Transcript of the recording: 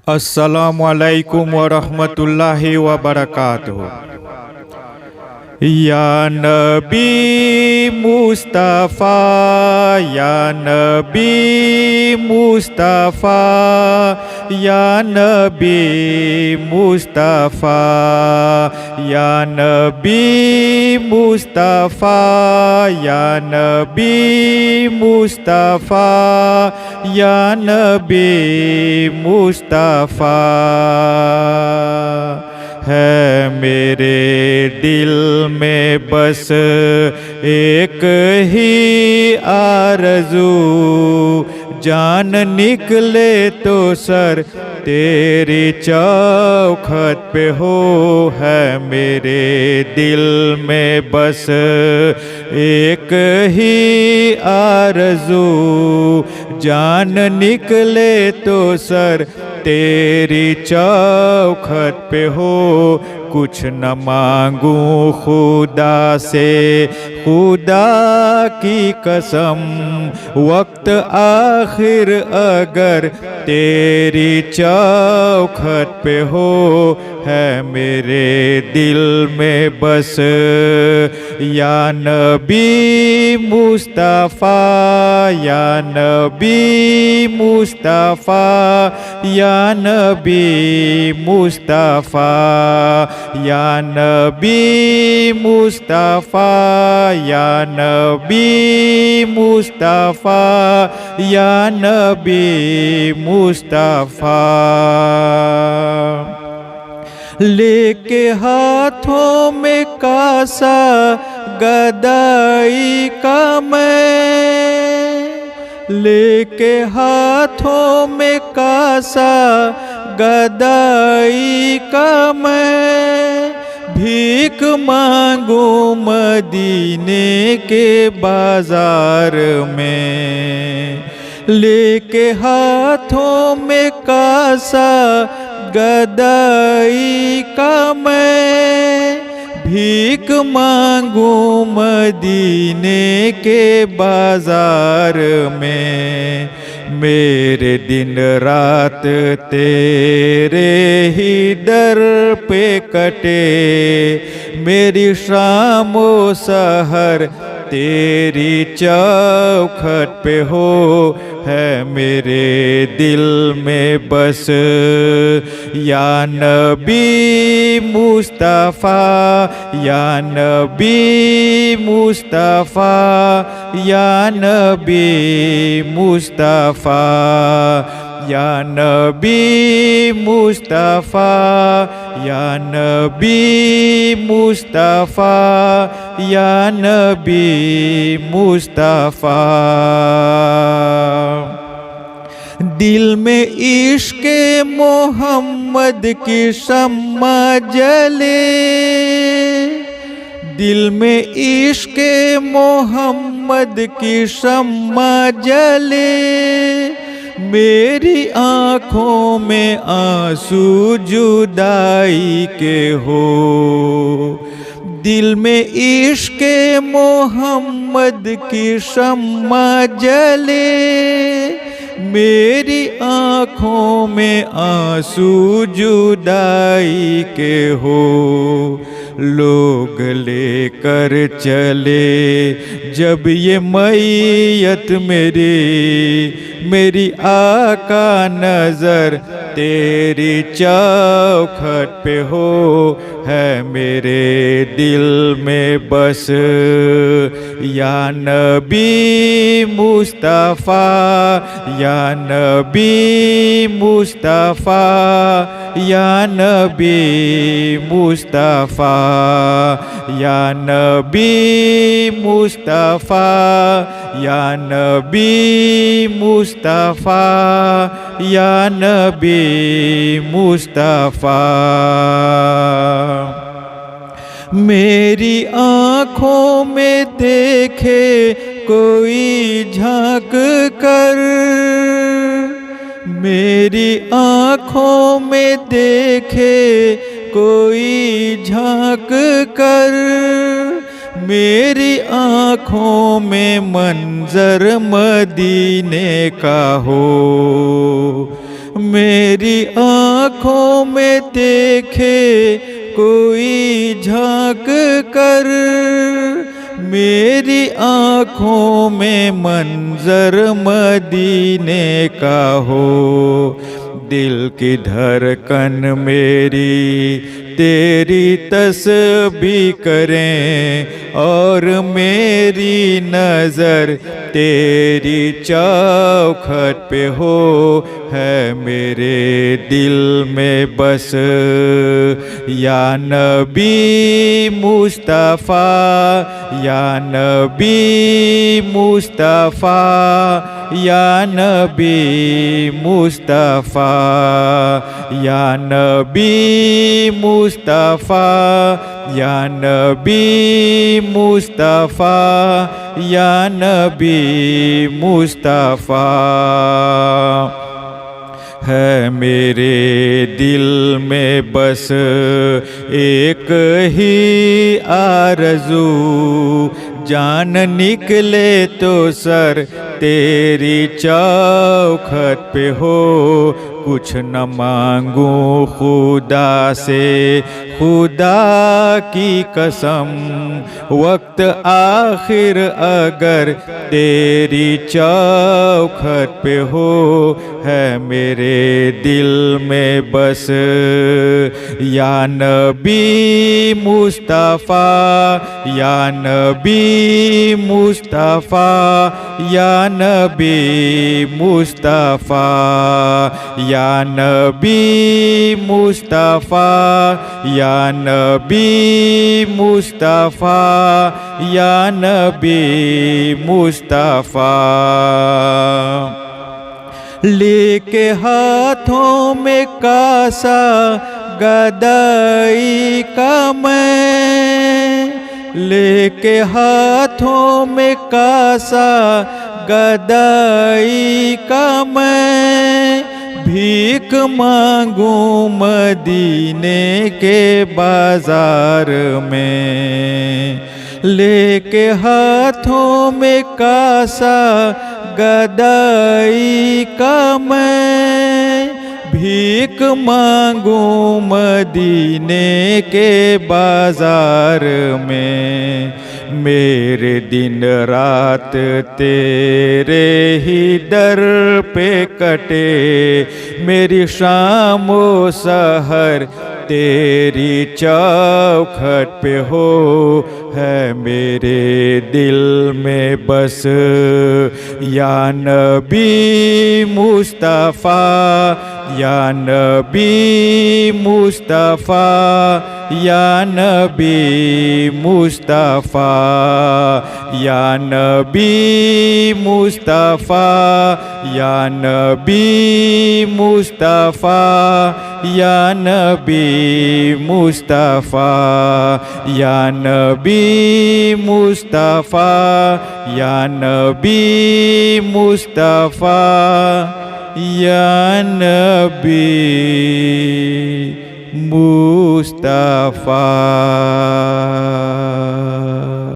अस्सलामुअलैकुम वरहमतुल्लाहि वबरकातुहू। या नबी मुस्तफ़ा, या नबी मुस्तफ़ा, या नबी मुस्तफ़ा, या नबी मुस्तफ़ा, या नबी मुस्तफ़ा, या नबी मुस्तफ़ा। है मेरे दिल में बस एक ही आरज़ू, जान निकले तो सर तेरी चौखट पे हो। है मेरे दिल में बस एक ही आरज़ू, जान निकले तो सर तेरी चौखट पे हो। कुछ न मांगूं खुदा से, खुदा की कसम, वक्त आखिर अगर तेरी चौखट पे हो। है मेरे दिल में बस या नबी मुस्तफ़ा, या नबी मुस्तफ़ा, या नबी मुस्तफ़ा, या नबी मुस्तफ़ा, या नबी मुस्तफ़ा, या नबी मुस्तफ़ा। लेके हाथों में कासा गदाई का मैं, लेके हाथों में कासा गदाई का मैं, भीख मांगू मदीने के बाजार में। लेके हाथों में कासा गदाई का मैं, भीख मांगू मदीने के बाजार में। मेरे दिन रात तेरे ही दर पे कटे, मेरी शामो सहर तेरी चौखट पे हो। है मेरे दिल में बस या नबी मुस्तफ़ा, या नबी मुस्तफ़ा, या नबी मुस्तफ़ा, या नबी मुस्तफ़ा, या नबी मुस्तफ़ा, या नबी मुस्तफ़ा। दिल में इश्क़ मोहम्मद की शम्मा जले, दिल में इश्क़ मोहम्मद की शम्मा जले। मेरी आँखों में आंसू जुदाई के हो, दिल में इश्क़ मोहम्मद की शम्मा जले। मेरी आँखों में आंसू जुदाई के हो। लोग लेकर चले जब ये मैयत मेरी आका नज़र तेरी चौखट पे हो। है मेरे दिल में बस या नबी मुस्तफ़ा, या नबी मुस्तफ़ा, या नबी मुस्तफ़ा, या नबी मुस्तफ़ा, या नबी मुस्तफ़ा, या नबी मुस्तफ़ा। मेरी आँखों में देखे कोई झांक कर, मेरी आँखों में देखे कोई झांक कर। मेरी आँखों में मंजर मदीने का हो, मेरी دیکھے کوئی جھانک کر، میری آنکھوں میں منظر مدینے کا ہو، دل کی دھڑکن میری تیری تسبیح کریں، اور میری نظر تیری چوکھٹ پہ ہو، ہے میرے دل میں بس یا نبی مصطفیٰ، یا نبی مصطفیٰ، یا نبی مصطفیٰ، یا نبی مصطفیٰ، یا نبی مصطفیٰ، یا نبی مصطفیٰ، ہے میرے دل میں بس ایک ہی آرزو، جان نکلے تو سر تیری چوکھٹ پہ ہو، کچھ نہ مانگوں خدا سے خدا کی قسم، وقت آخر اگر تیری چوکھٹ پہ ہو، ہے میرے دل میں بس یا نبی مصطفیٰ، یا نبی مصطفیٰ، یا نبی مصطفیٰ، یا نبی مصطفیٰ، یا نبی مصطفیٰ، یا نبی مصطفیٰ، لے کے ہاتھوں میں کاسا گدائی کا میں، لے کے ہاتھوں میں کاسا گدائی کا میں، بھیک مانگوں مدینے کے بازار میں، لے کے ہاتھوں میں کاسا گدائی کا میں، بھیک مانگوں مدینے کے بازار میں، میرے دن رات تیرے ہی در پہ کٹے، میری شام و سحر تیری چوکھٹ پہ ہو، ہے میرے دل میں بس یا نبی مصطفیٰ، یا نبی مصطفیٰ، یا نبی مصطفیٰ، یا نبی مصطفیٰ، یا نبی مصطفیٰ، یا نبی مصطفیٰ، یا نبی مصطفیٰ، یا نبی مصطفیٰ، یا نبی مصطفیٰ۔